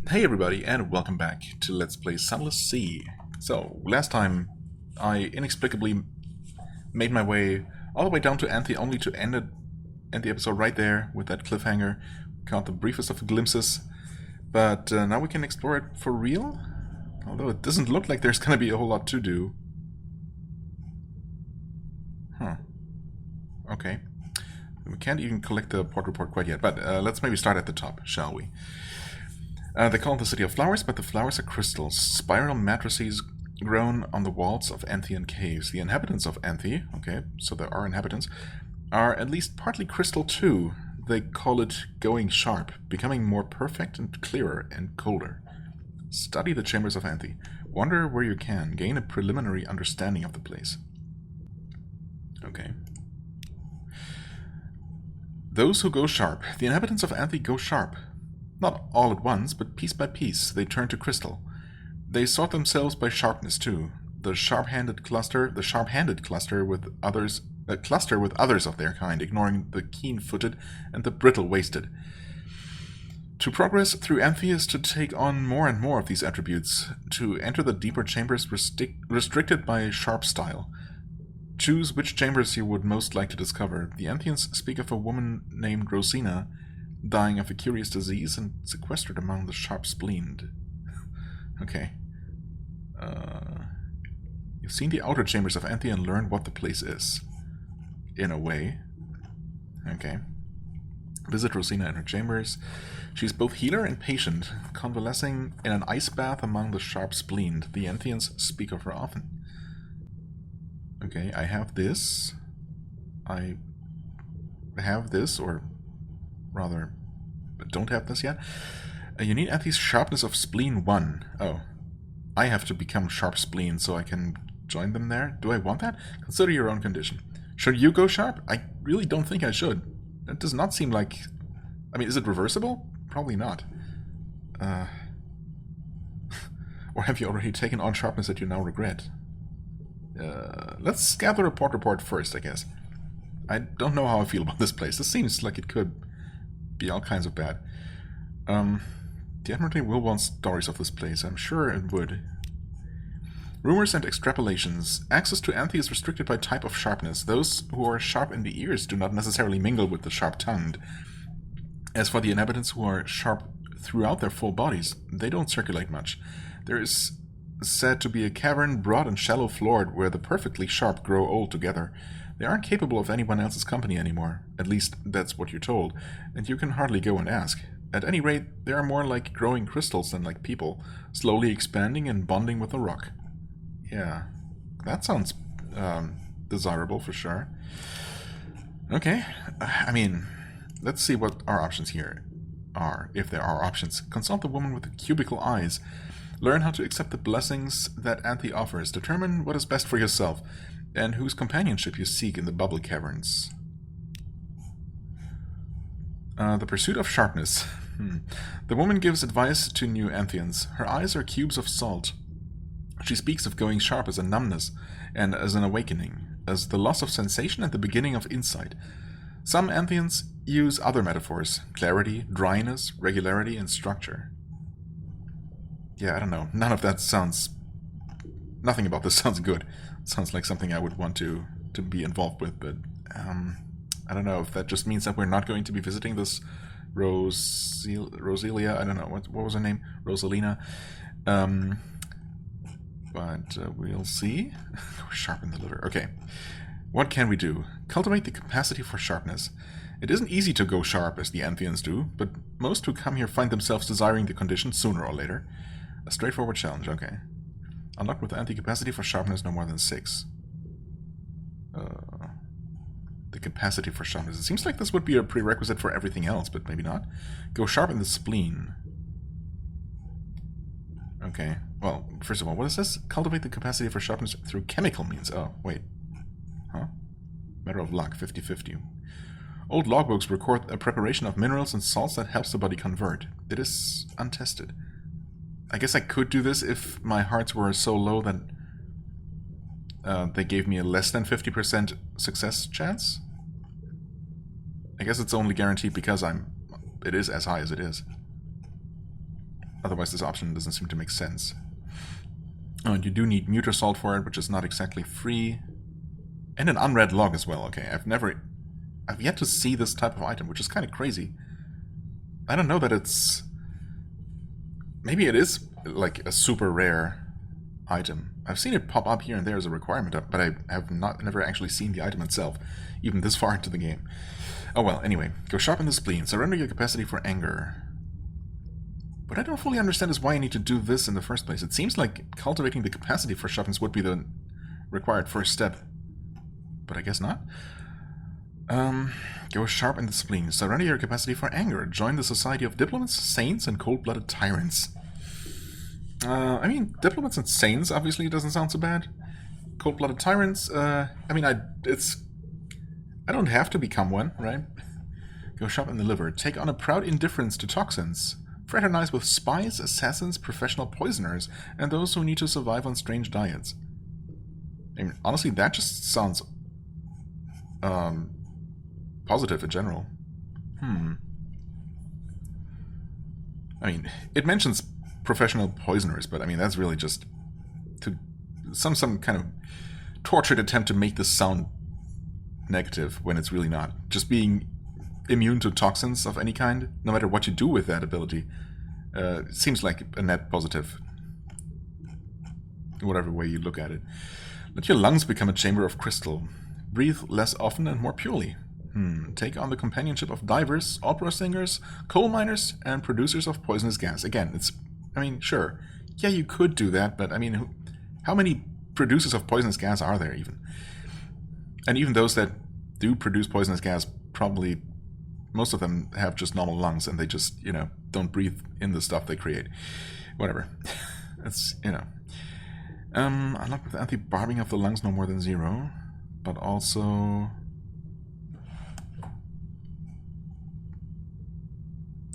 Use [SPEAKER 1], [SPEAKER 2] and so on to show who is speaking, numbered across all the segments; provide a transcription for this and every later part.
[SPEAKER 1] Hey everybody, and welcome back to Let's Play Sunless C. So, last time I inexplicably made my way all the way down to Anthe only to end the episode right there with that cliffhanger. Caught the briefest of glimpses, but now we can explore it for real? Although it doesn't look like there's gonna be a whole lot to do. Huh. Okay. We can't even collect the port report quite yet, but let's maybe start at the top, shall we? They call it the City of Flowers, but the flowers are crystals, spiral matrices grown on the walls of Anthean caves. The inhabitants of Anthe, okay, so there are inhabitants, are at least partly crystal too. They call it going sharp, becoming more perfect and clearer and colder. Study the chambers of Anthe. Wander where you can. Gain a preliminary understanding of the place. Okay. Those who go sharp. The inhabitants of Anthe go sharp. Not all at once, but piece by piece, they turn to crystal. They sort themselves by sharpness too. The sharp-handed cluster with others of their kind, ignoring the keen-footed and the brittle-waisted. To progress through Anthe is to take on more and more of these attributes, to enter the deeper chambers restricted by sharp style. Choose which chambers you would most like to discover. The Antheans speak of a woman named Rosina, dying of a curious disease and sequestered among the sharp-spleened. Okay. You've seen the outer chambers of Anthe and learned what the place is. In a way. Okay. Visit Rosina in her chambers. She's both healer and patient, convalescing in an ice bath among the sharp-spleened. The Antheans speak of her often. Okay, I have this. I have this, or rather, don't have this yet. You need Anthe's sharpness of spleen 1. Oh. I have to become sharp spleen so I can join them there? Do I want that? Consider your own condition. Should you go sharp? I really don't think I should. That does not seem like... I mean, is it reversible? Probably not. Or have you already taken on sharpness that you now regret? Let's gather a port report first, I guess. I don't know how I feel about this place. This seems like it could be all kinds of bad. The Admiralty will want stories of this place. I'm sure it would. Rumors and extrapolations. Access to Anthe is restricted by type of sharpness. Those who are sharp in the ears do not necessarily mingle with the sharp-tongued. As for the inhabitants who are sharp throughout their full bodies, they don't circulate much. There is said to be a cavern, broad and shallow floored, where the perfectly sharp grow old together. They aren't capable of anyone else's company anymore. At least, that's what you're told, and you can hardly go and ask. At any rate, they are more like growing crystals than like people, slowly expanding and bonding with the rock. Yeah, that sounds desirable for sure. Okay, I mean, let's see what our options here are, if there are options. Consult the woman with the cubicle eyes. Learn how to accept the blessings that Anthe offers. Determine what is best for yourself, and whose companionship you seek in the bubble caverns. The pursuit of sharpness. The woman gives advice to new Antheans. Her eyes are cubes of salt. She speaks of going sharp as a numbness, and as an awakening, as the loss of sensation and the beginning of insight. Some Antheans use other metaphors: clarity, dryness, regularity, and structure. Yeah, I don't know. None of that sounds... Nothing about this sounds good. It sounds like something I would want to be involved with, but I don't know if that just means that we're not going to be visiting this Roselia, I don't know, what was her name? Rosalina. But we'll see. Sharpen the liver. Okay. What can we do? Cultivate the capacity for sharpness. It isn't easy to go sharp, as the Antheans do, but most who come here find themselves desiring the condition sooner or later. A straightforward challenge, okay. Unlocked with Anthe capacity for sharpness no more than 6. The capacity for sharpness. It seems like this would be a prerequisite for everything else, but maybe not. Go sharp in the spleen. Okay. Well, first of all, what is this? Cultivate the capacity for sharpness through chemical means. Oh, wait. Huh? Matter of luck, 50-50. Old logbooks record a preparation of minerals and salts that helps the body convert. It is untested. I guess I could do this if my hearts were so low that they gave me a less than 50% success chance. I guess it's only guaranteed because it is as high as it is. Otherwise this option doesn't seem to make sense. Oh, and you do need Muter Salt for it, which is not exactly free. And an unread log as well. Okay, I've yet to see this type of item, which is kind of crazy. I don't know that it's... Maybe it is like a super rare item. I've seen it pop up here and there as a requirement, but I have never actually seen the item itself, even this far into the game. Oh well, anyway. Go sharpen the spleen. Surrender your capacity for anger. What I don't fully understand is why I need to do this in the first place. It seems like cultivating the capacity for sharpness would be the required first step. But I guess not. Go sharpen the spleen. Surrender your capacity for anger. Join the society of diplomats, saints, and cold-blooded tyrants. I mean, diplomats and saints obviously doesn't sound so bad. Cold-blooded tyrants, I mean, I don't have to become one, right? Go sharpen the liver. Take on a proud indifference to toxins. Fraternize with spies, assassins, professional poisoners, and those who need to survive on strange diets. I mean, honestly, that just sounds positive in general. I mean, it mentions professional poisoners, but I mean, that's really just to some kind of tortured attempt to make this sound negative when it's really not. Just being immune to toxins of any kind, no matter what you do with that ability, seems like a net positive, whatever way you look at it. Let your lungs become a chamber of crystal. Breathe less often and more purely. Take on the companionship of divers, opera singers, coal miners, and producers of poisonous gas. Again, I mean, sure. Yeah, you could do that, but I mean, how many producers of poisonous gas are there even? And even those that do produce poisonous gas, probably most of them have just normal lungs and they just, don't breathe in the stuff they create. Whatever. It's, unlock with Anthe barbing of the lungs no more than 0, but also...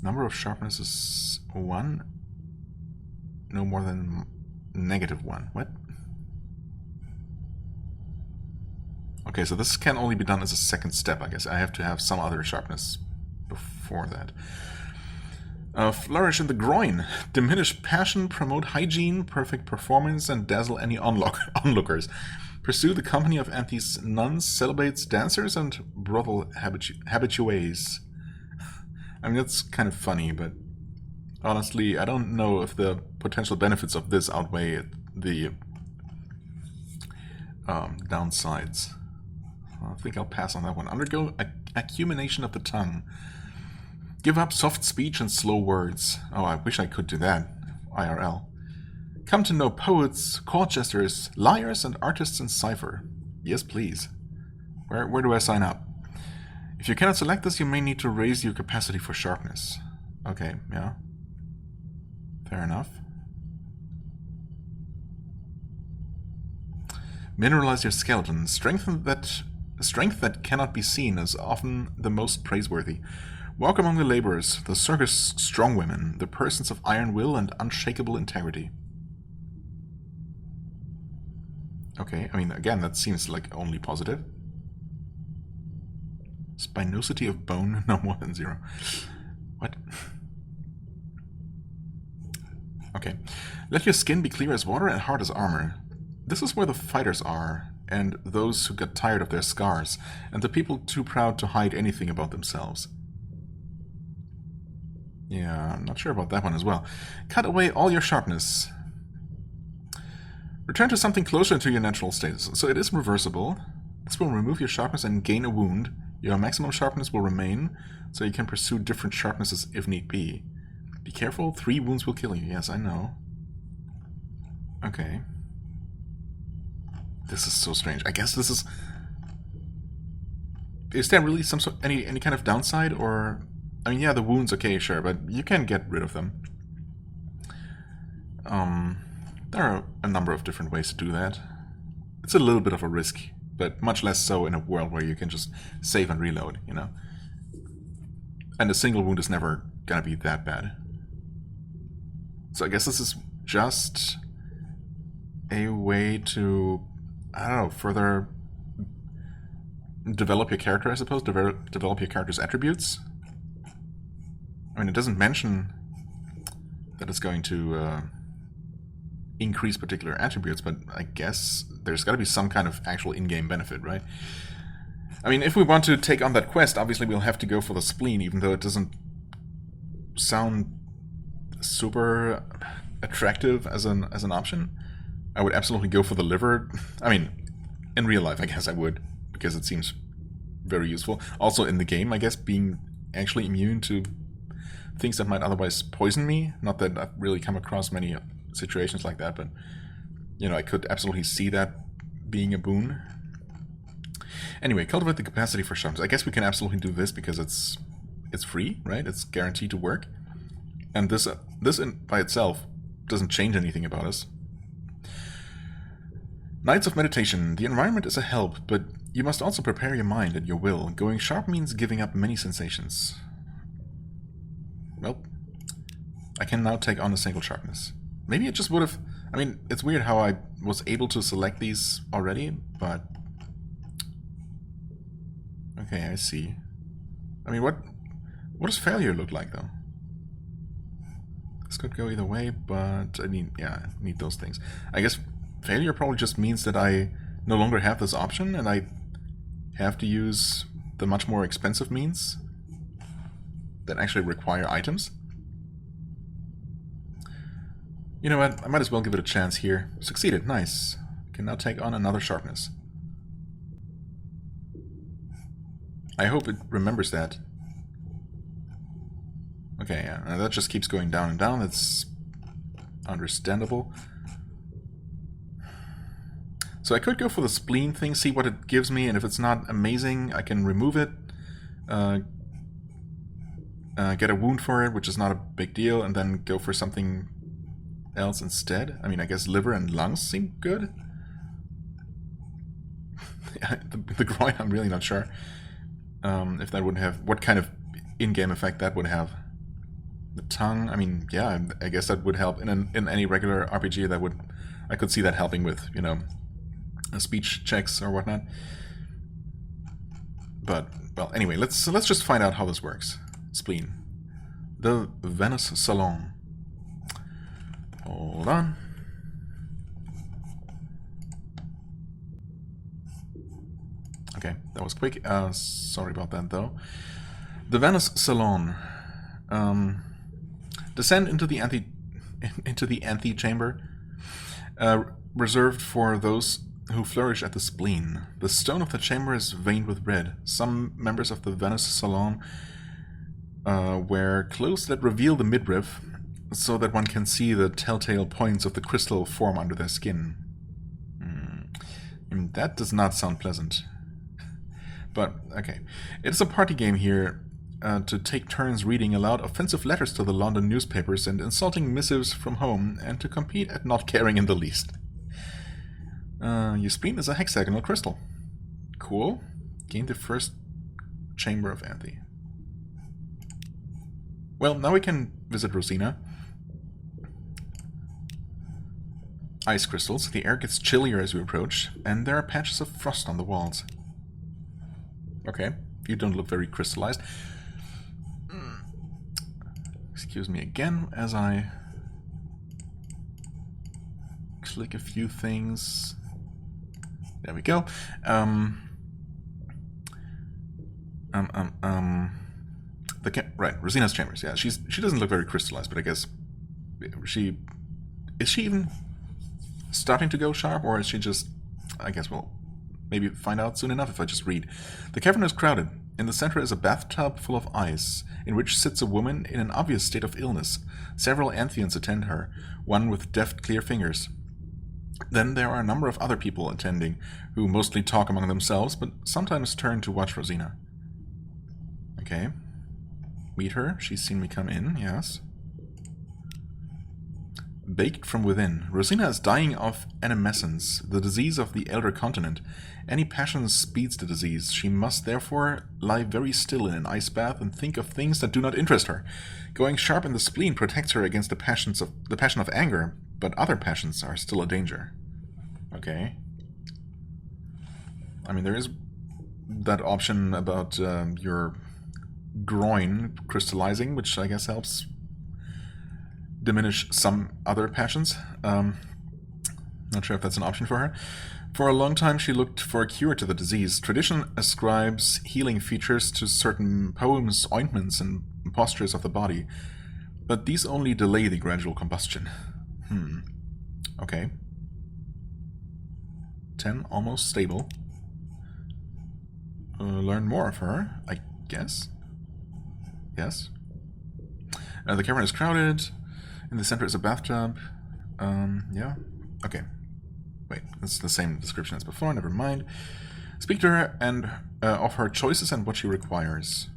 [SPEAKER 1] Number of sharpness is 1. No more than -1. What? Okay, so this can only be done as a second step, I guess. I have to have some other sharpness before that. Flourish in the groin. Diminish passion, promote hygiene, perfect performance, and dazzle any onlookers. Pursue the company of Anthe's nuns, celibates, dancers, and brothel habitués. I mean, that's kind of funny, but honestly, I don't know if the potential benefits of this outweigh the downsides. I think I'll pass on that one. Undergo acumination of the tongue. Give up soft speech and slow words. Oh, I wish I could do that. IRL. Come to know poets, court jesters, liars, and artists in cipher. Yes, please. Where do I sign up? If you cannot select this, you may need to raise your capacity for sharpness. Okay, yeah. Fair enough. Mineralize your skeleton. Strength that cannot be seen is often the most praiseworthy. Walk among the laborers, the circus strongwomen, the persons of iron will and unshakable integrity. Okay, I mean, again, that seems like only positive. Spinosity of bone, no more than 0. What? Okay. Let your skin be clear as water and hard as armor. This is where the fighters are, and those who get tired of their scars, and the people too proud to hide anything about themselves. Yeah, I'm not sure about that one as well. Cut away all your sharpness. Return to something closer to your natural status. So it is reversible. This will remove your sharpness and gain a wound. Your maximum sharpness will remain, so you can pursue different sharpnesses if need be. Be careful, 3 wounds will kill you. Yes, I know. Okay. This is so strange. I guess this is... Is there really some sort, any kind of downside, or... I mean, yeah, the wounds, okay, sure, but you can get rid of them. There are a number of different ways to do that. It's a little bit of a risk, but much less so in a world where you can just save and reload, And a single wound is never gonna be that bad. So I guess this is just a way to, I don't know, further develop your character, I suppose, develop your character's attributes. I mean, it doesn't mention that it's going to increase particular attributes, but I guess there's got to be some kind of actual in-game benefit, right? I mean, if we want to take on that quest, obviously we'll have to go for the spleen, even though it doesn't sound super attractive as an option. I would absolutely go for the liver. I mean, in real life, I guess I would, because it seems very useful. Also in the game, I guess, being actually immune to things that might otherwise poison me. Not that I've really come across many situations like that, but, you know, I could absolutely see that being a boon. Anyway, cultivate the capacity for sharpness. I guess we can absolutely do this because it's free, right? It's guaranteed to work. And this by itself doesn't change anything about us. Nights of meditation. The environment is a help, but you must also prepare your mind and your will. Going sharp means giving up many sensations. Well, I can now take on a single sharpness. Maybe it just would have... I mean, it's weird how I was able to select these already, but... Okay, I see. I mean, what does failure look like, though? This could go either way, but I mean, yeah, I need those things. I guess failure probably just means that I no longer have this option, and I have to use the much more expensive means that actually require items. You know what? I might as well give it a chance here. Succeeded. Nice. Can now take on another sharpness. I hope it remembers that. Okay, yeah, that just keeps going down and down. That's understandable. So I could go for the spleen thing, see what it gives me, and if it's not amazing, I can remove it. Get a wound for it, which is not a big deal, and then go for something else instead. I mean, I guess liver and lungs seem good. the groin, I'm really not sure if that would have... what kind of in-game effect that would have. The tongue, I mean, yeah, I guess that would help in any regular RPG. That would... I could see that helping with, you know, speech checks or whatnot. But, well, anyway, let's just find out how this works. Spleen. The Venice Salon. Hold on. Okay, that was quick. Sorry about that, though. The Venice Salon. Descend into the Anthe chamber, reserved for those who flourish at the spleen. The stone of the chamber is veined with red. Some members of the Venice Salon wear clothes that reveal the midriff, so that one can see the telltale points of the crystal form under their skin. That does not sound pleasant. But, okay. It's a party game here to take turns reading aloud offensive letters to the London newspapers and insulting missives from home, and to compete at not caring in the least. Your spleen is a hexagonal crystal. Cool. Gain the first chamber of Anthe. Well, now we can visit Rosina. Ice crystals. The air gets chillier as we approach, and there are patches of frost on the walls. Okay, you don't look very crystallized. Excuse me again as I click a few things. There we go. Right, Rosina's chambers. Yeah, she doesn't look very crystallized, but I guess is she even starting to go sharp, or is she just? I guess we'll maybe find out soon enough if I just read. The cavern is crowded. In the center is a bathtub full of ice, in which sits a woman in an obvious state of illness. Several Anthians attend her, one with deft, clear fingers. Then there are a number of other people attending, who mostly talk among themselves, but sometimes turn to watch Rosina. Okay. Meet her. She's seen me come in, yes. Baked from within. Rosina is dying of anemescence, the disease of the elder continent. Any passion speeds the disease. She must therefore lie very still in an ice bath and think of things that do not interest her. Going sharp in the spleen protects her against the passion of anger, but other passions are still a danger. Okay. I mean, there is that option about your groin crystallizing, which I guess helps diminish some other passions. Not sure if that's an option for her. For a long time, she looked for a cure to the disease. Tradition ascribes healing features to certain poems, ointments, and postures of the body, but these only delay the gradual combustion. Okay. 10, almost stable. Learn more of her, I guess. Yes. The cavern is crowded. In the center is a bathtub. Yeah. Okay. Wait, it's the same description as before, never mind. Speak to her and of her choices and what she requires.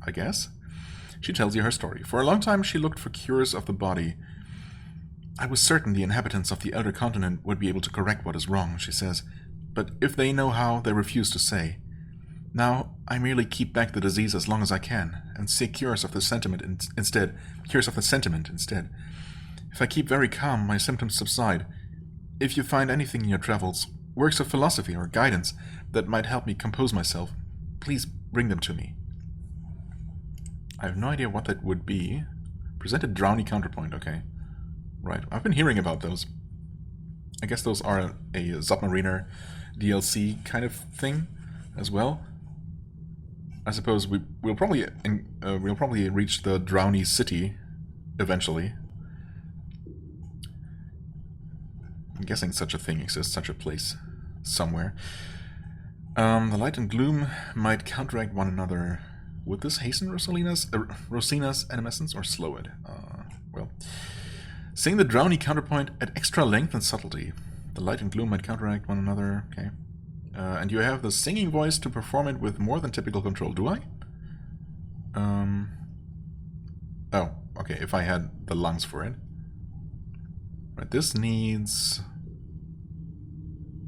[SPEAKER 1] I guess. She tells you her story. For a long time she looked for cures of the body. I was certain the inhabitants of the Elder Continent would be able to correct what is wrong, she says. But if they know how, they refuse to say. Now, I merely keep back the disease as long as I can, and seek cures of the sentiment instead. If I keep very calm, my symptoms subside. If you find anything in your travels, works of philosophy or guidance, that might help me compose myself, please bring them to me. I have no idea what that would be. Presented Drowny Counterpoint, okay. Right, I've been hearing about those. I guess those are a Submariner DLC kind of thing as well. I suppose we'll probably reach the Drowny City eventually. I'm guessing such a thing exists, such a place somewhere. The light and gloom might counteract one another. Would this hasten Rosina's animescence or slow it? Well, sing the Drowny Counterpoint at extra length and subtlety. The light and gloom might counteract one another. Okay. And you have the singing voice to perform it with more than typical control. Do I? Oh, okay. If I had the lungs for it. Right, this needs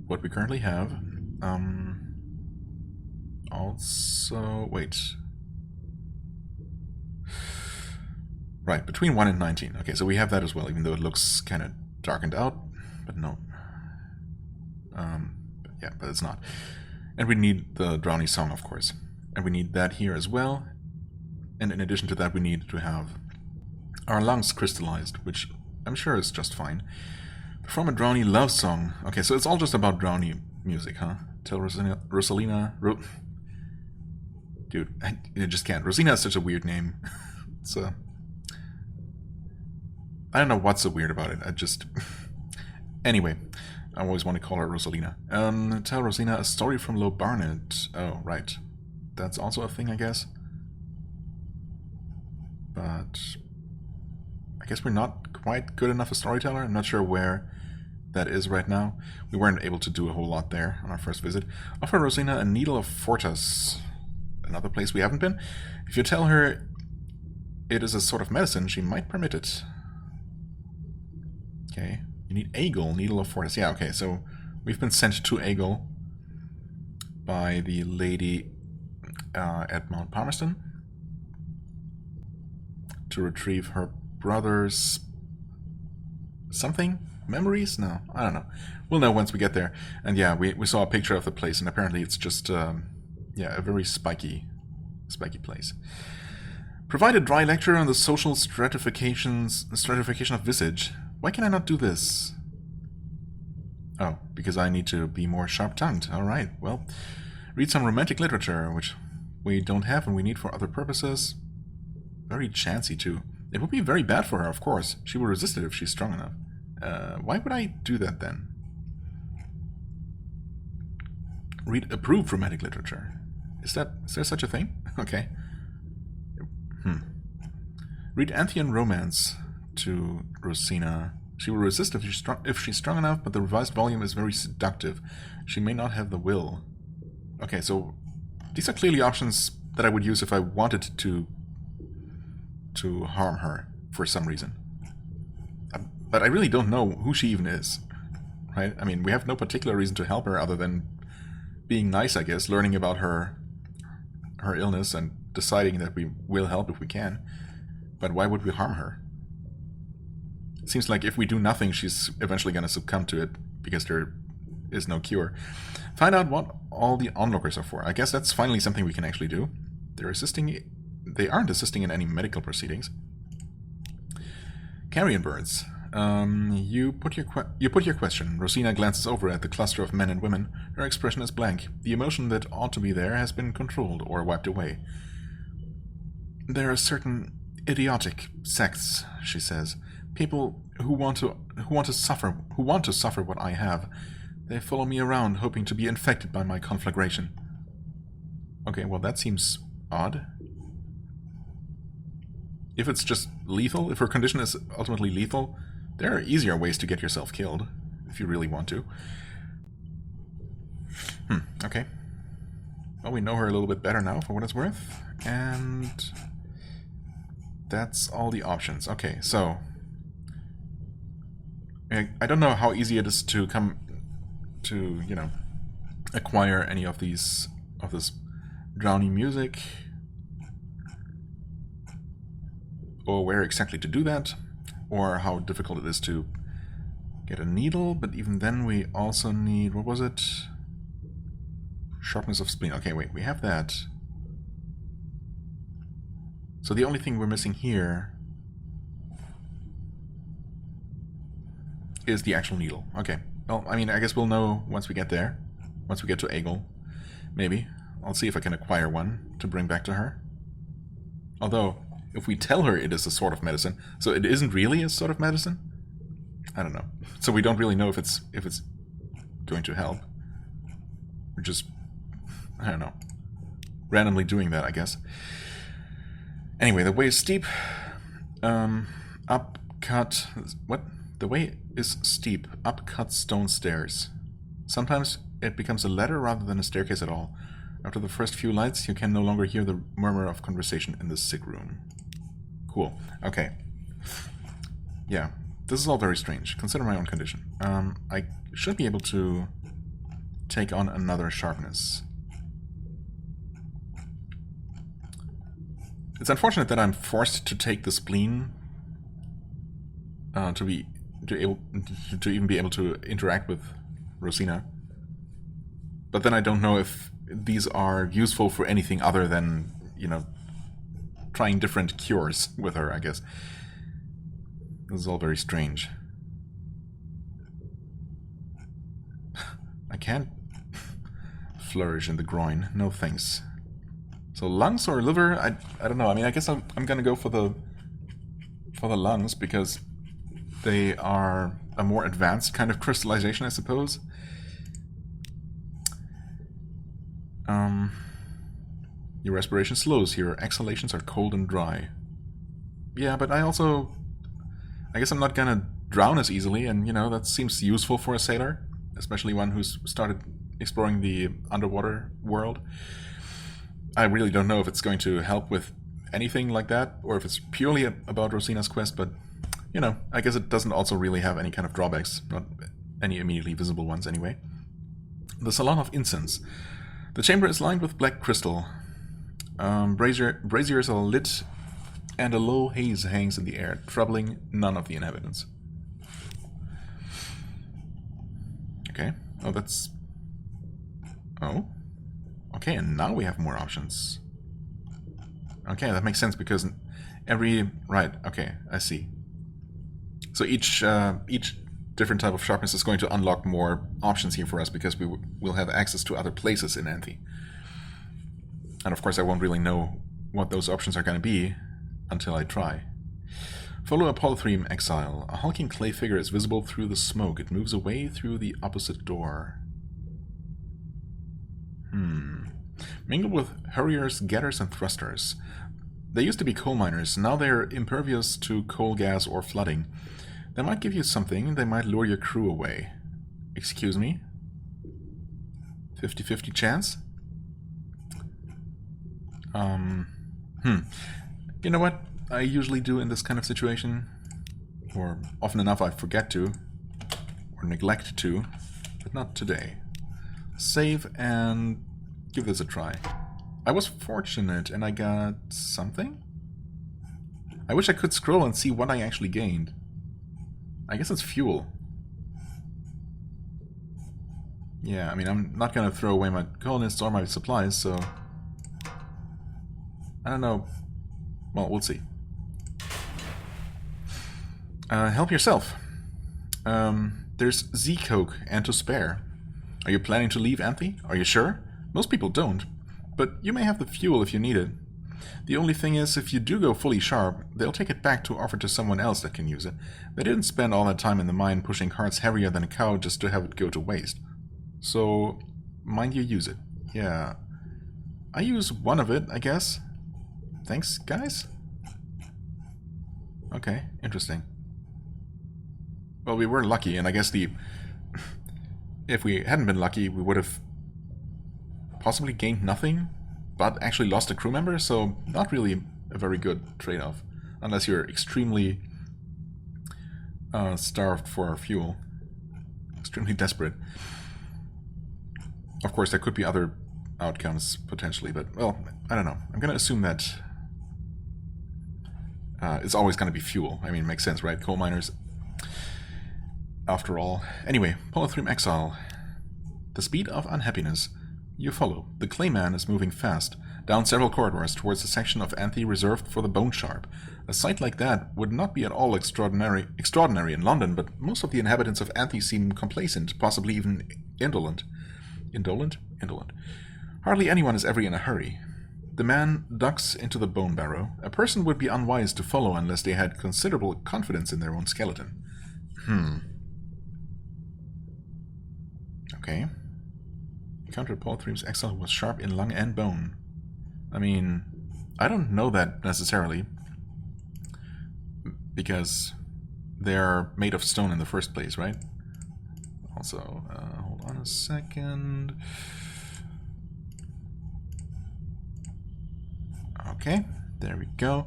[SPEAKER 1] what we currently have. Also, wait. Right, between 1 and 19. Okay, so we have that as well, even though it looks kind of darkened out, but no. Yeah, but it's not. And we need the Drowny song, of course. And we need that here as well. And in addition to that, we need to have our lungs crystallized, which I'm sure is just fine. Perform a Drowny love song. Okay, so it's all just about Drowny music, huh? Tell Rosalina... Dude, I just can't. Rosina is such a weird name. It's I don't know what's so weird about it. I just... Anyway, I always want to call her Rosalina. Tell Rosina a story from Low Barnet. Oh, right. That's also a thing, I guess. But I guess we're not quite good enough a storyteller. I'm not sure where that is right now. We weren't able to do a whole lot there on our first visit. Offer Rosina a needle of Fortas. Another place we haven't been. If you tell her it is a sort of medicine, she might permit it. Okay. You need Agle, needle of Fortas. Yeah, okay, so we've been sent to Agle by the lady at Mount Palmerston to retrieve her brother's something? Memories? No, I don't know. We'll know once we get there. And yeah, we saw a picture of the place, and apparently it's just, yeah, a very spiky place. Provide a dry lecture on the social stratification of visage. Why can I not do this? Oh, because I need to be more sharp-tongued. Alright, well, read some romantic literature, which we don't have and we need for other purposes. Very chancy, too. It would be very bad for her, of course. She will resist it if she's strong enough. Why would I do that, then? Read approved romantic literature. Is there such a thing? Okay. Read Anthe romance to Rosina. She will resist if she's strong enough, but the revised volume is very seductive. She may not have the will. Okay, so these are clearly options that I would use if I wanted to harm her for some reason. But I really don't know who she even is, right? I mean, we have no particular reason to help her other than being nice, I guess, learning about her illness and deciding that we will help if we can. But why would we harm her? It seems like if we do nothing, she's eventually going to succumb to it because there is no cure. Find out what all the onlookers are for. I guess that's finally something we can actually do. They aren't assisting in any medical proceedings. Carrion birds. You put your question. Rosina glances over at the cluster of men and women. Her expression is blank. The emotion that ought to be there has been controlled or wiped away. There are certain idiotic sects, she says. People who want to suffer what I have. They follow me around, hoping to be infected by my conflagration. Okay, well that seems odd. If it's just lethal, if her condition is ultimately lethal, there are easier ways to get yourself killed, if you really want to. Okay. Well, we know her a little bit better now, for what it's worth. And that's all the options. Okay, so I don't know how easy it is to come to, you know, acquire any of this drowning music, or where exactly to do that, or how difficult it is to get a needle. But even then we also need, what was it? Sharpness of spleen. Okay, wait, we have that. So the only thing we're missing here is the actual needle. Okay, well, I mean, I guess we'll know once we get there. Once we get to Egel, maybe. I'll see if I can acquire one to bring back to her. Although, if we tell her it is a sort of medicine, so it isn't really a sort of medicine? I don't know. So we don't really know if it's going to help. We're just, I don't know, randomly doing that, I guess. Anyway, the way is steep. Up-cut... What? The way is steep. Up-cut stone stairs. Sometimes it becomes a ladder rather than a staircase at all. After the first few lights, you can no longer hear the murmur of conversation in the sick room. Cool. Okay. Yeah, this is all very strange. Consider my own condition. I should be able to take on another sharpness. It's unfortunate that I'm forced to take the spleen to even be able to interact with Rosina. But then I don't know if these are useful for anything other than, you know, trying different cures with her, I guess. This is all very strange. I can't flourish in the groin. No thanks. So lungs or liver? I don't know. I mean, I guess I'm gonna go for the lungs because they are a more advanced kind of crystallization, I suppose. Your respiration slows. Your exhalations are cold and dry. Yeah, but I guess I'm not gonna drown as easily, and you know, that seems useful for a sailor, especially one who's started exploring the underwater world. I really don't know if it's going to help with anything like that, or if it's purely about Rosina's quest, but you know, I guess it doesn't also really have any kind of drawbacks, not any immediately visible ones anyway. The Salon of Incense. The chamber is lined with black crystal. Braziers are lit, and a low haze hangs in the air, troubling none of the inhabitants. Okay. Oh, that's... Oh. Okay, and now we have more options. Okay, that makes sense, because every... Right, okay, I see. So each different type of sharpness is going to unlock more options here for us, because we will have access to other places in Anthe. And of course I won't really know what those options are going to be until I try. Follow a polythreme exile. A hulking clay figure is visible through the smoke. It moves away through the opposite door. Mingle with hurriers, getters, and thrusters. They used to be coal miners. Now they're impervious to coal gas or flooding. They might give you something. They might lure your crew away. Excuse me? 50-50 chance? You know what I usually do in this kind of situation? Or often enough I forget to. Or neglect to. But not today. Save and give this a try. I was fortunate and I got something? I wish I could scroll and see what I actually gained. I guess it's fuel. Yeah, I mean, I'm not gonna throw away my colonists or my supplies, so... I don't know. Well, we'll see. Help yourself. There's Z-Coke and to spare. Are you planning to leave Anthe? Are you sure? Most people don't, but you may have the fuel if you need it. The only thing is, if you do go fully sharp, they'll take it back to offer to someone else that can use it. They didn't spend all that time in the mine pushing carts heavier than a cow just to have it go to waste. So, mind you use it. Yeah. I use one of it, I guess. Thanks, guys? Okay, interesting. Well, we were lucky, and I guess if we hadn't been lucky, we would have possibly gained nothing, but actually lost a crew member, so not really a very good trade-off. Unless you're extremely starved for fuel. Extremely desperate. Of course, there could be other outcomes, potentially, but, well, I don't know. I'm going to assume that it's always going to be fuel. I mean, it makes sense, right? Coal miners, after all. Anyway, Polythreme Exile. The speed of unhappiness. You follow. The Clayman is moving fast, down several corridors towards the section of Anthe reserved for the Bone Sharp. A sight like that would not be at all extraordinary in London, but most of the inhabitants of Anthe seem complacent, possibly even indolent. Indolent? Indolent. Hardly anyone is ever in a hurry. The man ducks into the bone barrow. A person would be unwise to follow unless they had considerable confidence in their own skeleton. Okay. Encountered Polythreme's exile was sharp in lung and bone. I mean, I don't know that necessarily, because they're made of stone in the first place, right? Also, hold on a second. Okay, there we go.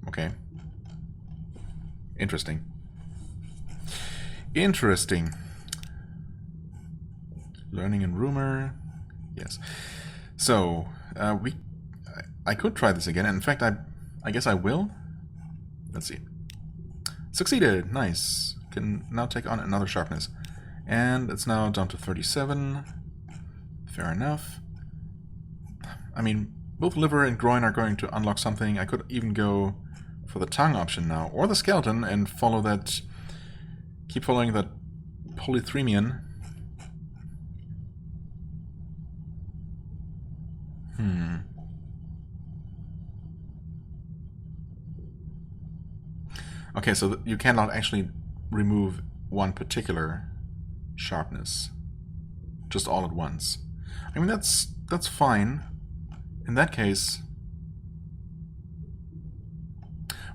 [SPEAKER 1] Okay. Interesting. Interesting. Learning and rumor. Yes. So, I could try this again. In fact, I guess I will. Let's see. Succeeded. Nice. Can now take on another sharpness. And it's now down to 37. Fair enough. I mean, both liver and groin are going to unlock something. I could even go for the tongue option now, or the skeleton, and follow that. Keep following that polythremian. Okay, so you cannot actually remove one particular sharpness, just all at once. I mean, that's fine. In that case,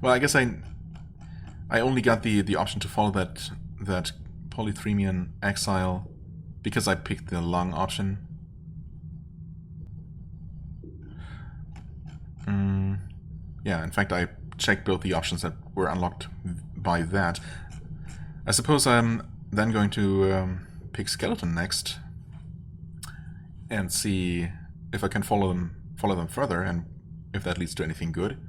[SPEAKER 1] well, I guess I only got the option to follow that polythremian exile because I picked the lung option. Yeah, in fact, I checked both the options that were unlocked by that. I suppose I'm then going to pick skeleton next and see if I can follow them further, and if that leads to anything good.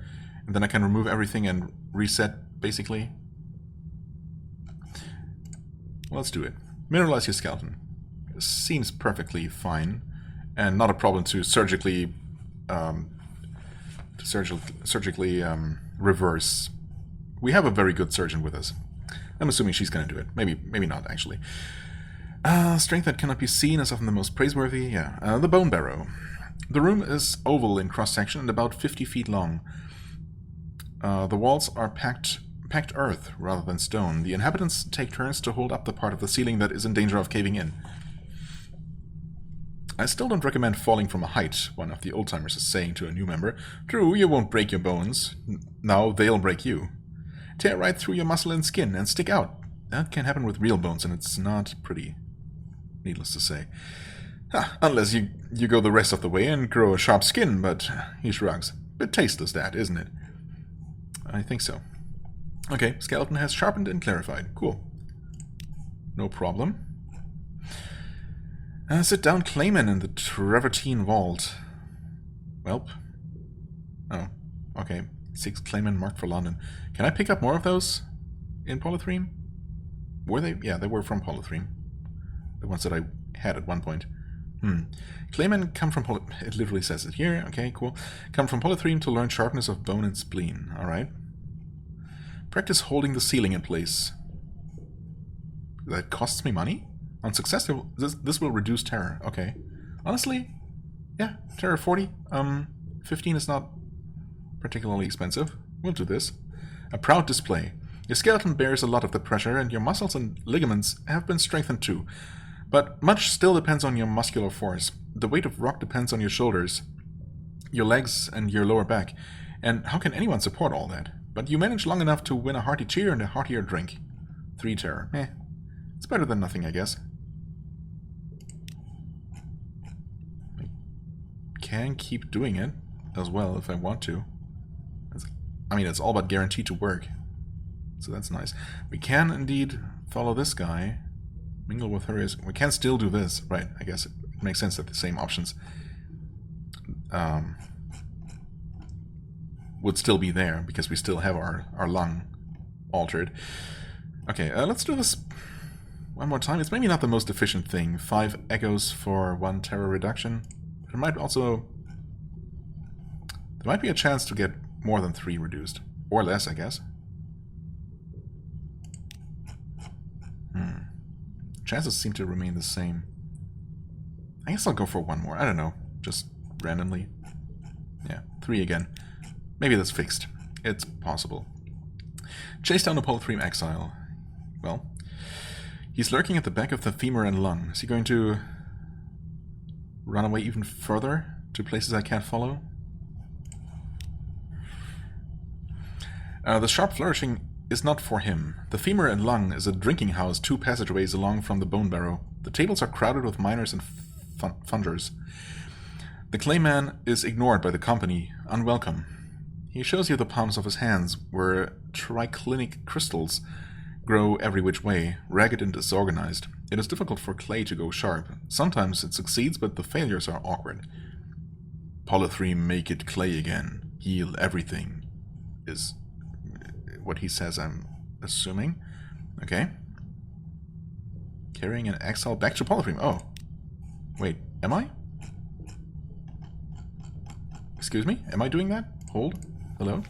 [SPEAKER 1] And then I can remove everything and reset, basically. Well, let's do it. Mineralize your skeleton. Seems perfectly fine, and not a problem to surgically reverse. We have a very good surgeon with us. I'm assuming she's going to do it. Maybe not, actually. Strength that cannot be seen is often the most praiseworthy. Yeah. The bone barrow. The room is oval in cross-section and about 50 feet long. The walls are packed earth rather than stone. The inhabitants take turns to hold up the part of the ceiling that is in danger of caving in. I still don't recommend falling from a height, one of the old-timers is saying to a new member. True, you won't break your bones. Now they'll break you. Tear right through your muscle and skin and stick out. That can happen with real bones, and it's not pretty, needless to say. Unless you go the rest of the way and grow a sharp skin, but he shrugs. Bit tasteless, that, isn't it? I think so. Okay, skeleton has sharpened and clarified. Cool. No problem. Sit down Clayman in the travertine vault. Welp. Oh, okay. 6 Clayman marked for London. Can I pick up more of those in Polythreme? Were they? Yeah, they were from Polythreme. The ones that I had at one point. Claymen come from it literally says it here. Okay, cool. Come from polythreme to learn sharpness of bone and spleen. Alright. Practice holding the ceiling in place. That costs me money? On success, this will reduce terror. Okay. Honestly, yeah, terror 40. 15 is not particularly expensive. We'll do this. A proud display. Your skeleton bears a lot of the pressure, and your muscles and ligaments have been strengthened too. But much still depends on your muscular force. The weight of rock depends on your shoulders, your legs, and your lower back. And how can anyone support all that? But you manage long enough to win a hearty cheer and a heartier drink. 3 terror. It's better than nothing, I guess. I can keep doing it as well if I want to. I mean, it's all but guaranteed to work. So that's nice. We can indeed follow this guy. Mingle with her is... We can still do this. Right, I guess it makes sense that the same options would still be there, because we still have our lung altered. Okay, let's do this one more time. It's maybe not the most efficient thing. 5 echoes for 1 terror reduction. There might also... There might be a chance to get more than 3 reduced. Or less, I guess. Chances seem to remain the same. I guess I'll go for 1 more. I don't know. Just randomly. Yeah, 3 again. Maybe that's fixed. It's possible. Chase down the polythreme exile. Well, he's lurking at the back of the femur and lung. Is he going to run away even further to places I can't follow? The sharp flourishing is not for him. The femur and lung is a drinking house 2 passageways along from the bone barrow. The tables are crowded with miners and fungers. The clayman is ignored by the company, unwelcome. He shows you the palms of his hands, where triclinic crystals grow every which way, ragged and disorganized. It is difficult for clay to go sharp. Sometimes it succeeds, but the failures are awkward. Polythreme make it clay again. Heal everything. Is what he says, I'm assuming. Okay. Carrying an exile back to polythreme. Oh. Wait, am I? Excuse me? Am I doing that? Hold. Hello?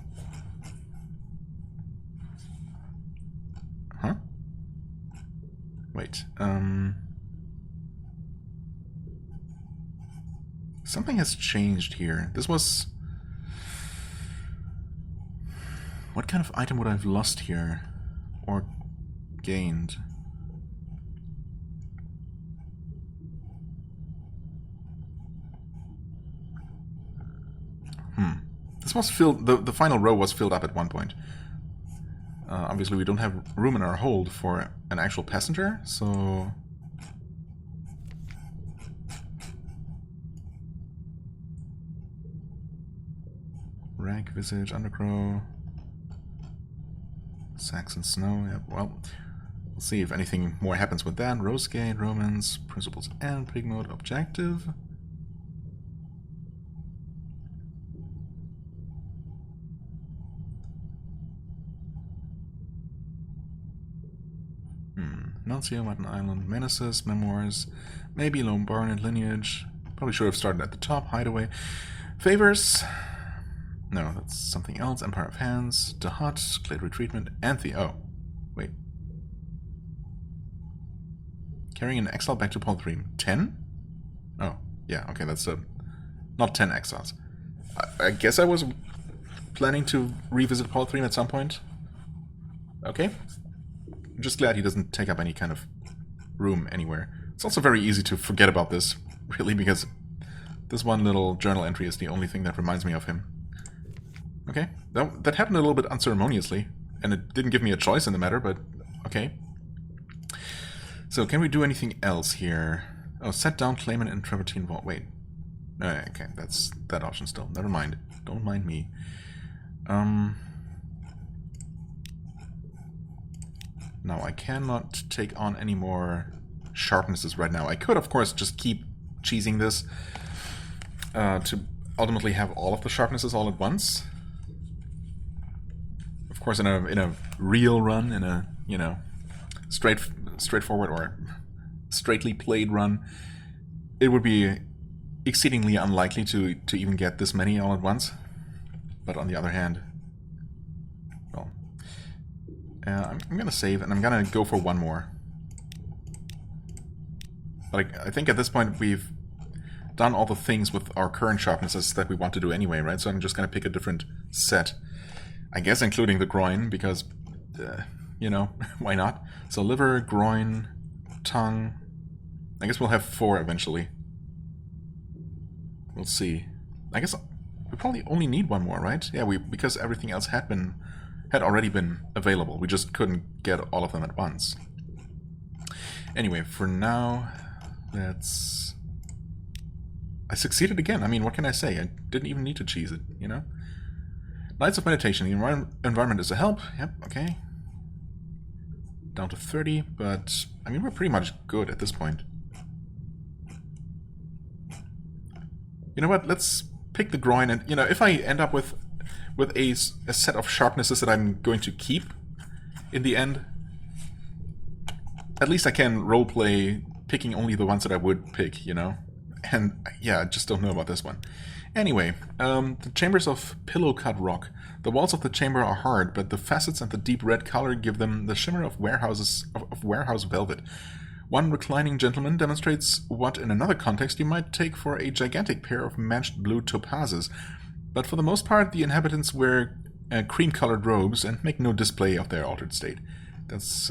[SPEAKER 1] Huh? Wait, something has changed here. This was... What kind of item would I have lost here? Or gained? This was filled... The final row was filled up at one point. Obviously we don't have room in our hold for an actual passenger, so... Rag, Visage, Undercrow... Saxon Snow, yeah, well... We'll see if anything more happens with that. Rosegate, Romance, Principles and Pig Mode, Objective... Nuncio, Martin Island, Menaces, Memoirs, maybe Lone Barnet, Lineage. Probably should have started at the top. Hideaway. Favors. No, that's something else. Empire of Hands. The Hut. Clade Retreatment. Anthe. Oh. Wait. Carrying an exile back to polythreme. 10? Oh. Yeah, okay, that's not 10 exiles. I guess I was planning to revisit polythreme at some point. Okay. I'm just glad he doesn't take up any kind of room anywhere. It's also very easy to forget about this, really, because this one little journal entry is the only thing that reminds me of him. Okay, that happened a little bit unceremoniously, and it didn't give me a choice in the matter, but okay. So, can we do anything else here? Oh, set down Clayman and Travertine Vault. Wait. Okay, that's that option still. Never mind. Don't mind me. Now, I cannot take on any more sharpnesses right now. I could, of course, just keep cheesing this to ultimately have all of the sharpnesses all at once. Of course, in a real run, in a, you know, straightforward or straightly played run, it would be exceedingly unlikely to even get this many all at once. But on the other hand, well, I'm gonna save and I'm gonna go for one more. But I think at this point we've done all the things with our current sharpnesses that we want to do anyway, right? So I'm just gonna pick a different set. I guess including the groin, because, you know, why not? So liver, groin, tongue. I guess we'll have 4 eventually. We'll see. I guess we probably only need 1 more, right? Yeah, because everything else had already been available. We just couldn't get all of them at once. Anyway, for now, let's... I succeeded again. I mean, what can I say? I didn't even need to cheese it, you know? Nights of meditation. The environment is a help. Yep, okay. Down to 30, but I mean, we're pretty much good at this point. You know what? Let's pick the groin, and you know, if I end up with a set of sharpnesses that I'm going to keep in the end, at least I can roleplay picking only the ones that I would pick, you know? And yeah, I just don't know about this one. Anyway, the chambers of pillow-cut rock. The walls of the chamber are hard, but the facets and the deep red color give them the shimmer of warehouse velvet. One reclining gentleman demonstrates what in another context you might take for a gigantic pair of matched blue topazes, but for the most part the inhabitants wear cream-colored robes and make no display of their altered state. That's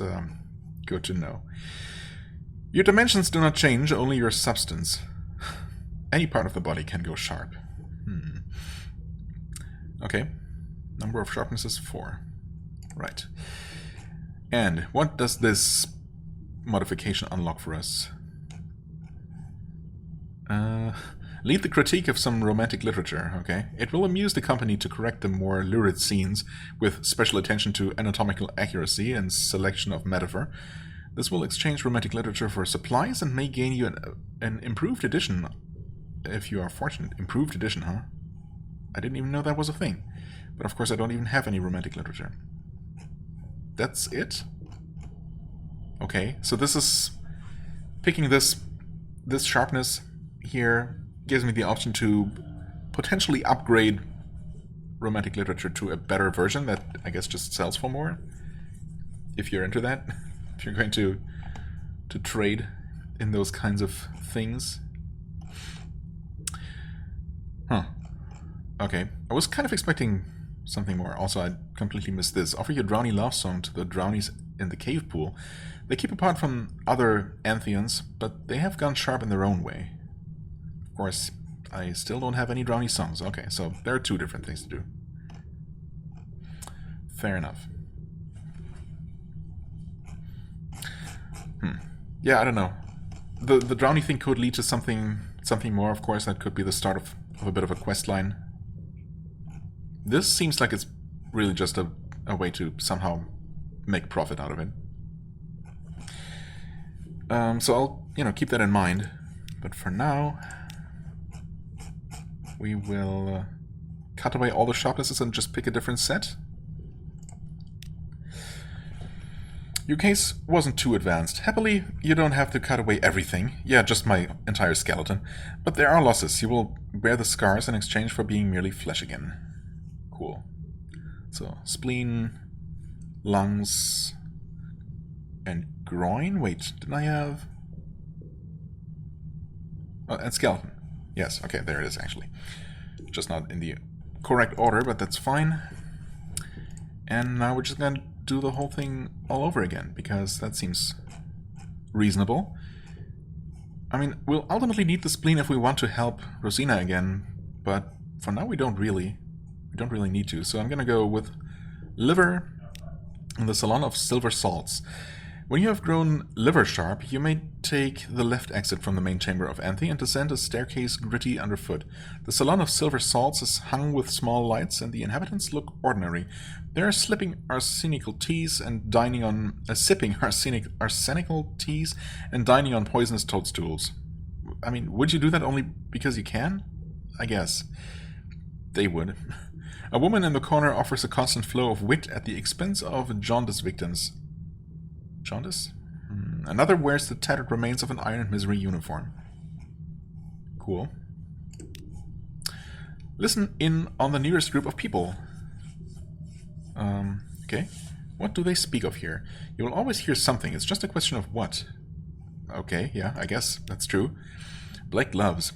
[SPEAKER 1] good to know. Your dimensions do not change, only your substance. Any part of the body can go sharp. Okay. Number of sharpnesses 4. Right. And what does this modification unlock for us? Lead the critique of some romantic literature, okay? It will amuse the company to correct the more lurid scenes with special attention to anatomical accuracy and selection of metaphor. This will exchange romantic literature for supplies and may gain you an improved edition if you are fortunate. Improved edition, huh? I didn't even know that was a thing. But of course I don't even have any romantic literature. That's it? Okay, so this is... Picking this sharpness here gives me the option to potentially upgrade romantic literature to a better version that I guess just sells for more. If you're into that. If you're going to trade in those kinds of things. Huh. Okay. I was kind of expecting something more. Also, I completely missed this. Offer your drowny love song to the drownies in the cave pool. They keep apart from other Antheans, but they have gone sharp in their own way. Of course, I still don't have any drowny songs. Okay, so there are 2 different things to do. Fair enough. Yeah, I don't know. The drowning thing could lead to something more, of course. That could be the start of a bit of a quest line. This seems like it's really just a way to somehow make profit out of it. So I'll, you know, keep that in mind. But for now, we will cut away all the sharpnesses and just pick a different set. Your case wasn't too advanced. Happily, you don't have to cut away everything. Yeah, just my entire skeleton. But there are losses. You will bear the scars in exchange for being merely flesh again. Cool. So, spleen, lungs, and groin? Wait, didn't I have... Oh, and skeleton. Yes, okay, there it is actually. Just not in the correct order, but that's fine. And now we're just gonna do the whole thing all over again, because that seems reasonable. I mean, we'll ultimately need the spleen if we want to help Rosina again, but for now we don't really need to. So I'm gonna go with liver in the Salon of Silver Salts. When you have grown liver sharp, you may take the left exit from the main chamber of Anthe and descend a staircase gritty underfoot. The Salon of Silver Salts is hung with small lights, and the inhabitants look ordinary. They are sipping arsenical teas and dining on poisonous toadstools. I mean, would you do that only because you can? I guess. They would. A woman in the corner offers a constant flow of wit at the expense of jaundice victims. Jaundice? Another wears the tattered remains of an Iron Misery uniform. Cool. Listen in on the nearest group of people. Okay. What do they speak of here? You will always hear something. It's just a question of what. Okay, yeah, I guess that's true. Black gloves.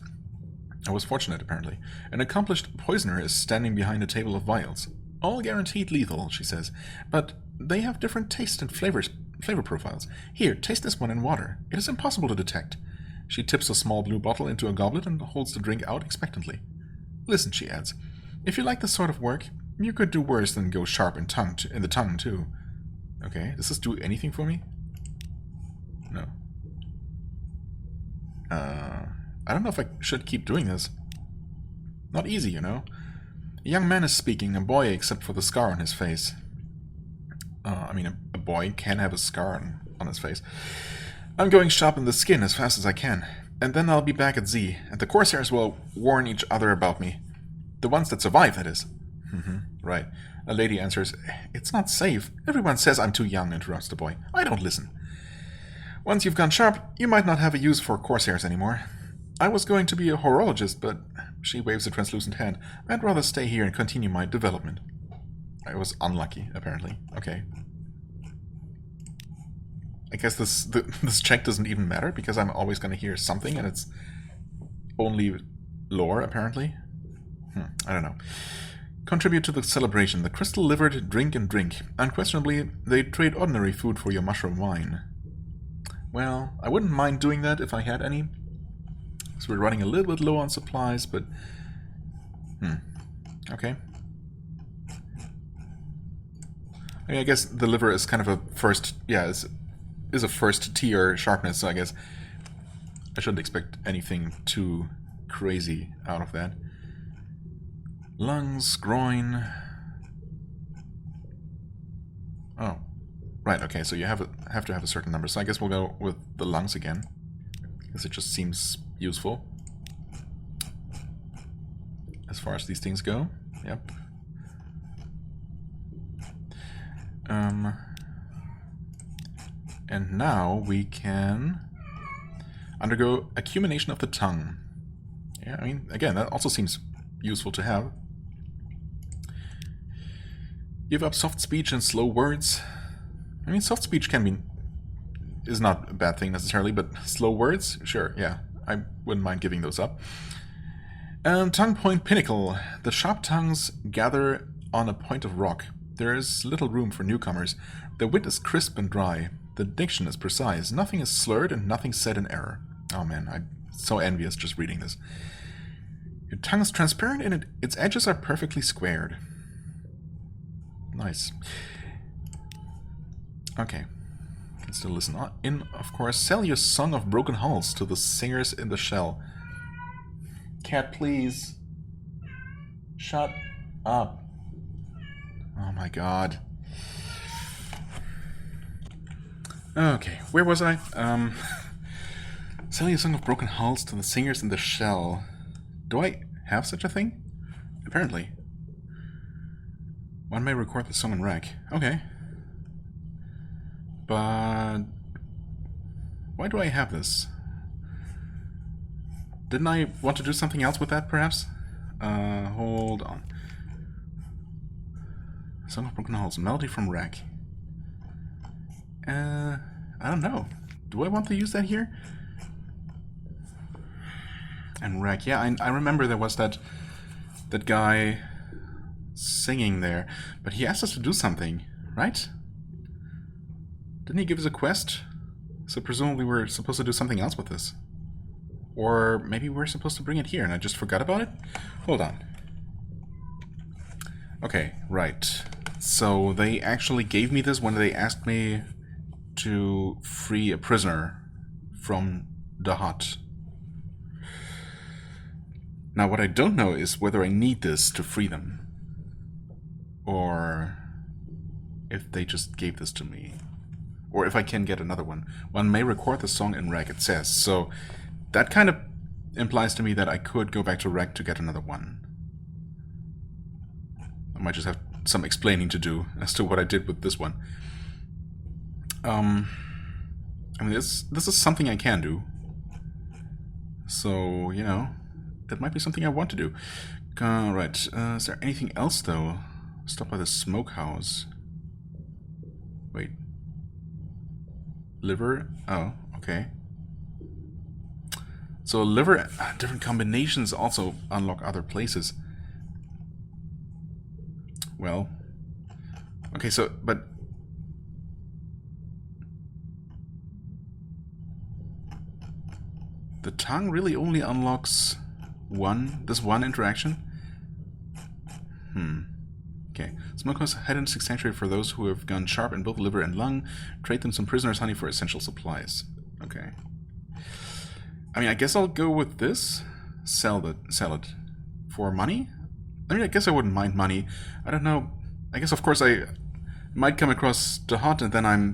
[SPEAKER 1] I was fortunate, apparently. An accomplished poisoner is standing behind a table of vials. All guaranteed lethal, she says. But they have different tastes and flavor profiles. Here, taste this one in water. It is impossible to detect. She tips a small blue bottle into a goblet and holds the drink out expectantly. Listen, she adds. If you like this sort of work, you could do worse than go sharp in the tongue, too. Okay, does this do anything for me? No. I don't know if I should keep doing this. Not easy, you know. A young man is speaking, a boy except for the scar on his face. I mean, a boy can have a scar on his face. I'm going sharp in the skin as fast as I can, and then I'll be back at Z, and the Corsairs will warn each other about me. The ones that survive, that is. Right. A lady answers, It's not safe. Everyone says I'm too young, interrupts the boy. I don't listen. Once you've gone sharp, you might not have a use for Corsairs anymore. I was going to be a horologist, but she waves a translucent hand. I'd rather stay here and continue my development. I was unlucky, apparently. Okay. I guess this check doesn't even matter, because I'm always going to hear something, and it's only lore, apparently. I don't know. Contribute to the celebration. The crystal-livered drink and drink. Unquestionably, they trade ordinary food for your mushroom wine. Well, I wouldn't mind doing that if I had any. So we're running a little bit low on supplies, but... Okay. I mean, I guess the liver is kind of a first... Yeah, is a first-tier sharpness, so I guess I shouldn't expect anything too crazy out of that. Lungs, groin... Oh. Right, okay, so you have to have a certain number, so I guess we'll go with the lungs again, because it just seems useful as far as these things go. Yep. And now we can undergo acumination of the tongue. Yeah, I mean, again, that also seems useful to have. Give up soft speech and slow words. I mean, soft speech is not a bad thing necessarily, but slow words? Sure, yeah. I wouldn't mind giving those up. And tongue point pinnacle. The sharp tongues gather on a point of rock. There is little room for newcomers. The wit is crisp and dry. The diction is precise. Nothing is slurred and nothing said in error. Oh man, I'm so envious just reading this. Your tongue is transparent and its edges are perfectly squared. Nice. Okay. Can still listen in, of course. Sell your song of broken hulls to the singers in the shell. Cat, please. Shut up. Oh my god. Okay, where was I? Sell your song of broken hulls to the singers in the shell. Do I have such a thing? Apparently. One may record the song in rack. Okay. But why do I have this? Didn't I want to do something else with that, perhaps? Hold on. Song of Broken Hulls, melody from rack. I don't know. Do I want to use that here? And rack, yeah, I remember there was that guy singing there, but he asked us to do something, right? Didn't he give us a quest? So presumably we're supposed to do something else with this. Or maybe we're supposed to bring it here and I just forgot about it? Hold on. Okay, right. So they actually gave me this when they asked me to free a prisoner from the hut. Now what I don't know is whether I need this to free them. Or if they just gave this to me. Or if I can get another one. One may record the song in rec, it says. So that kind of implies to me that I could go back to rec to get another one. I might just have some explaining to do as to what I did with this one. I mean, this is something I can do. So, you know, that might be something I want to do. Right. Is there anything else, though? Stop by the smokehouse. Wait. Liver? Oh, okay. So liver, different combinations also unlock other places. Well, okay, so, but the tongue really only unlocks this one interaction? Okay. Smokehouse hidden sanctuary for those who have gone sharp in both liver and lung. Trade them some prisoner's honey for essential supplies. Okay. I mean, I guess I'll go with this. Sell it. For money? I mean, I guess I wouldn't mind money. I don't know. I guess, of course, I might come across the hot, and then I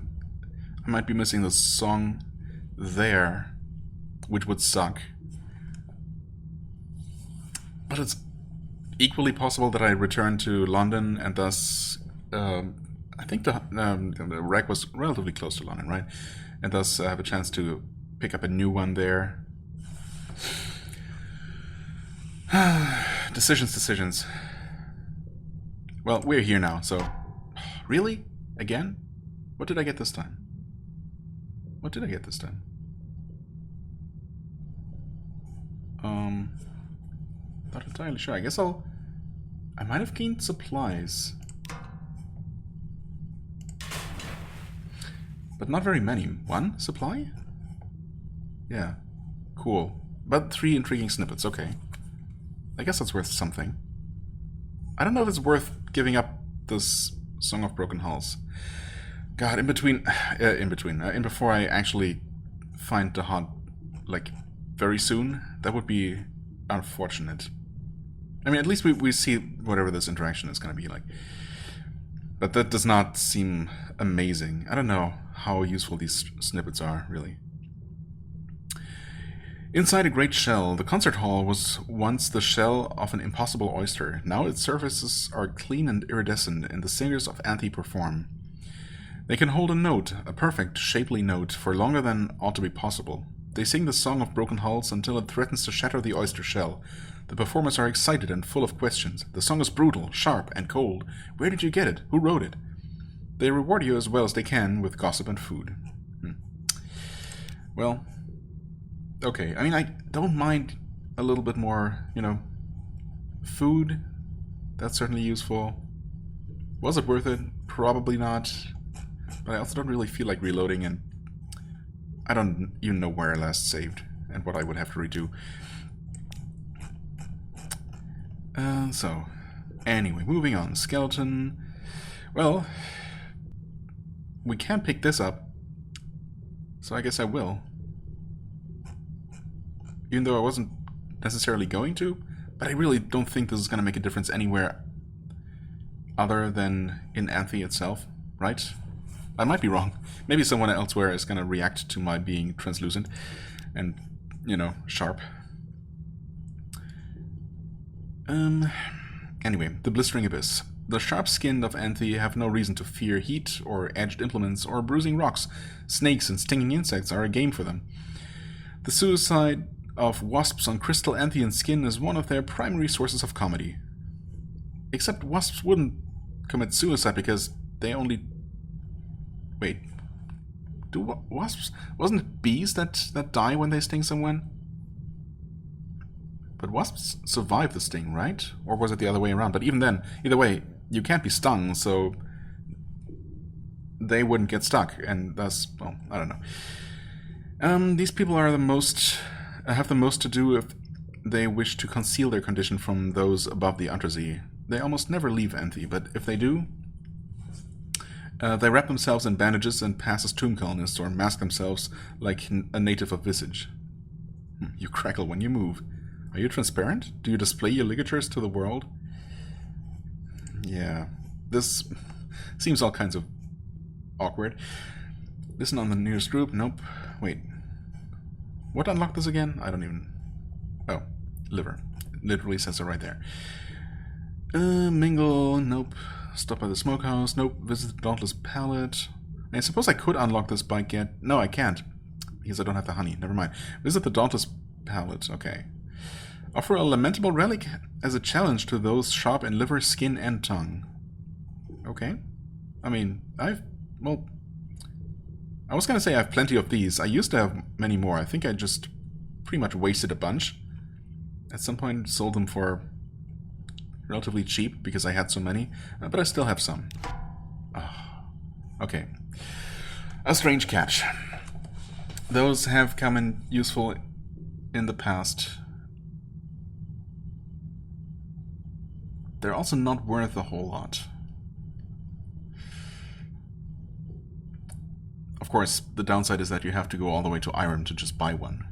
[SPEAKER 1] might be missing the song there, which would suck. But it's equally possible that I return to London, and thus, I think the wreck was relatively close to London, right? And thus have a chance to pick up a new one there. Decisions. Well, we're here now, so... Really? Again? What did I get this time? Not entirely sure. I guess I might have gained supplies. But not very many. 1 supply? Yeah. Cool. But 3 intriguing snippets, okay. I guess that's worth something. I don't know if it's worth giving up this Song of Broken Hulls. God, before I actually find the hot, like, very soon, that would be unfortunate. I mean, at least we see whatever this interaction is going to be like. But that does not seem amazing. I don't know how useful these snippets are, really. Inside a great shell, the concert hall was once the shell of an impossible oyster. Now its surfaces are clean and iridescent, and the singers of Anthe perform. They can hold a note, a perfect, shapely note, for longer than ought to be possible. They sing the Song of Broken Hulls until it threatens to shatter the oyster shell. The performers are excited and full of questions. The song is brutal, sharp, and cold. Where did you get it? Who wrote it? They reward you as well as they can with gossip and food. Well... Okay, I mean, I don't mind a little bit more, food. That's certainly useful. Was it worth it? Probably not. But I also don't really feel like reloading, and I don't even know where I last saved and what I would have to redo. So, anyway, moving on. Skeleton. Well, we can pick this up, so I guess I will. Even though I wasn't necessarily going to, but I really don't think this is going to make a difference anywhere other than in Anthe itself, right? I might be wrong. Maybe someone elsewhere is going to react to my being translucent and, sharp. Anyway, the Blistering Abyss. The sharp-skinned of Anthe have no reason to fear heat, or edged implements, or bruising rocks. Snakes and stinging insects are a game for them. The suicide of wasps on crystal Anthean skin is one of their primary sources of comedy. Except wasps wouldn't commit suicide because they only... Wait. Do wasps... Wasn't it bees that die when they sting someone? But wasps survive the sting, right? Or was it the other way around? But even then, either way, you can't be stung, so... they wouldn't get stuck, and thus... well, I don't know. These people are the most... have the most to do if they wish to conceal their condition from those above the Anthe. They almost never leave Anthe, but if they do, they wrap themselves in bandages and pass as tomb colonists or mask themselves like a native of visage. You crackle when you move. Are you transparent? Do you display your ligatures to the world? Yeah, this seems all kinds of awkward. Listen on the nearest group. Nope. Wait. What unlocked this again? I don't even... Oh, liver. Literally says it right there. Mingle. Nope. Stop by the smokehouse. Nope. Visit the Dauntless Palette. I suppose I could unlock this by get... No, I can't. Because I don't have the honey. Never mind. Visit the Dauntless Palette. Okay. Offer a lamentable relic as a challenge to those sharp in liver, skin, and tongue. Okay. I mean, well, I was gonna say I have plenty of these. I used to have many more. I think I just pretty much wasted a bunch. At some point sold them for relatively cheap because I had so many, but I still have some. Okay. A strange catch. Those have come in useful in the past. They're also not worth a whole lot. Of course, the downside is that you have to go all the way to Iron to just buy one.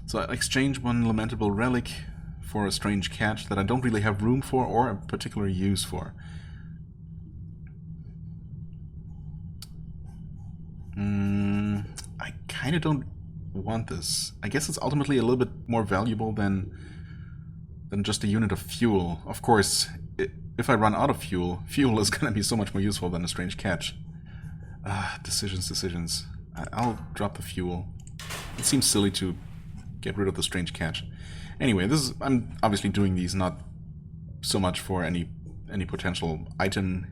[SPEAKER 1] So I exchange one lamentable relic for a strange catch that I don't really have room for or a particular use for. I kind of don't want this. I guess it's ultimately a little bit more valuable than just a unit of fuel. Of course, if I run out of fuel, fuel is going to be so much more useful than a strange catch. Decisions. I'll drop the fuel. It seems silly to get rid of the strange catch. Anyway, I'm obviously doing these not so much for any potential item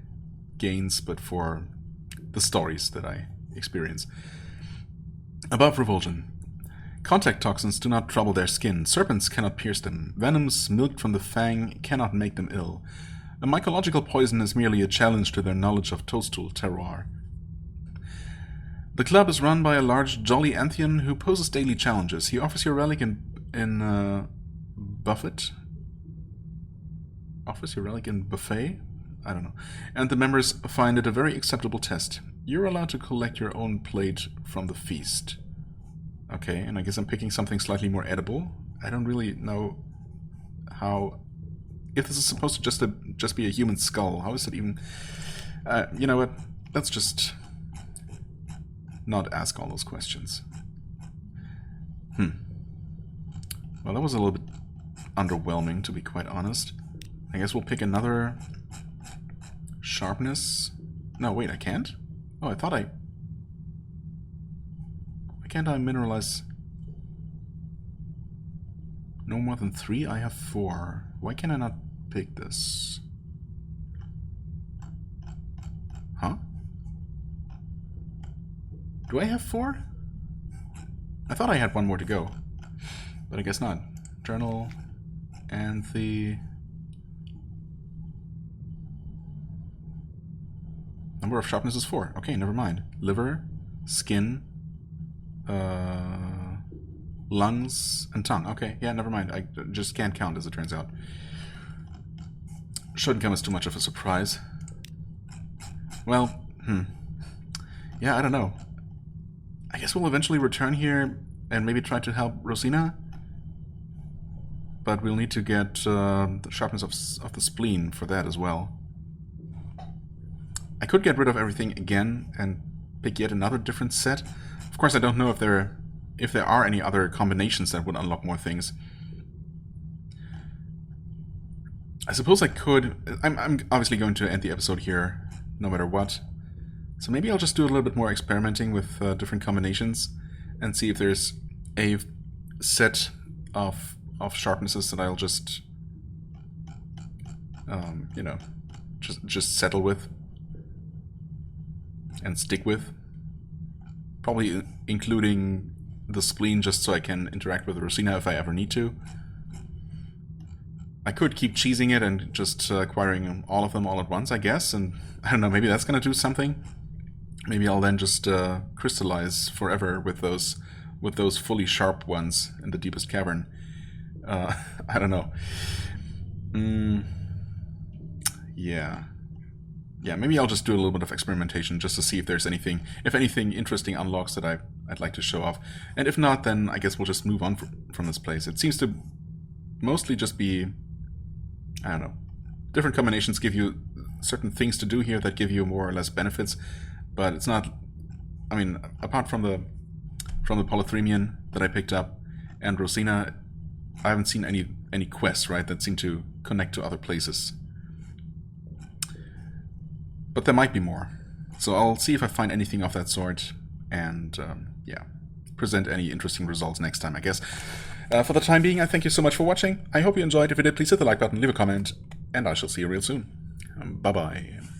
[SPEAKER 1] gains, but for the stories that I experience. Above revulsion. Contact toxins do not trouble their skin. Serpents cannot pierce them. Venoms milked from the fang cannot make them ill. A mycological poison is merely a challenge to their knowledge of toadstool terroir. The club is run by a large, jolly Anthean who poses daily challenges. He offers your relic in buffet? Offers your relic in buffet? I don't know. And the members find it a very acceptable test. You're allowed to collect your own plate from the feast. Okay, and I guess I'm picking something slightly more edible. I don't really know how... If this is supposed to just be a human skull, how is it even... you know what? Let's just not ask all those questions. Well, that was a little bit underwhelming, to be quite honest. I guess we'll pick another... Sharpness? No, wait, I can't? Oh, I thought I... Why can't I mineralize... No more than 3? I have 4. Why can I not pick this? Huh? Do I have 4? I thought I had 1 more to go. But I guess not. Journal, Anthe... Number of sharpness is 4. Okay, never mind. Liver, skin, lungs, and tongue. Okay, yeah, never mind. I just can't count, as it turns out. Shouldn't come as too much of a surprise. Well, yeah, I don't know. I guess we'll eventually return here and maybe try to help Rosina. But we'll need to get the sharpness of the spleen for that as well. I could get rid of everything again and pick yet another different set. Of course, I don't know if there are any other combinations that would unlock more things. I suppose I could... I'm obviously going to end the episode here, no matter what. So maybe I'll just do a little bit more experimenting with different combinations and see if there's a set of sharpnesses that I'll just... you know, just settle with. And stick with. Probably including the spleen just so I can interact with Rosina if I ever need to. I could keep cheesing it and just acquiring all of them all at once, I guess, and I don't know, maybe that's gonna do something. Maybe I'll then just crystallize forever with those fully sharp ones in the deepest cavern. I don't know. Yeah. Yeah, maybe I'll just do a little bit of experimentation just to see if there's anything interesting unlocks that I'd like to show off. And if not, then I guess we'll just move on from this place. It seems to mostly just be, I don't know, different combinations give you certain things to do here that give you more or less benefits, but it's not, I mean, apart from the Polythremian that I picked up and Rosina, I haven't seen any quests, right, that seem to connect to other places. But there might be more. So I'll see if I find anything of that sort, and yeah. present any interesting results next time, I guess. For the time being, I thank you so much for watching. I hope you enjoyed. If you did, please hit the like button, leave a comment, and I shall see you real soon. Bye-bye.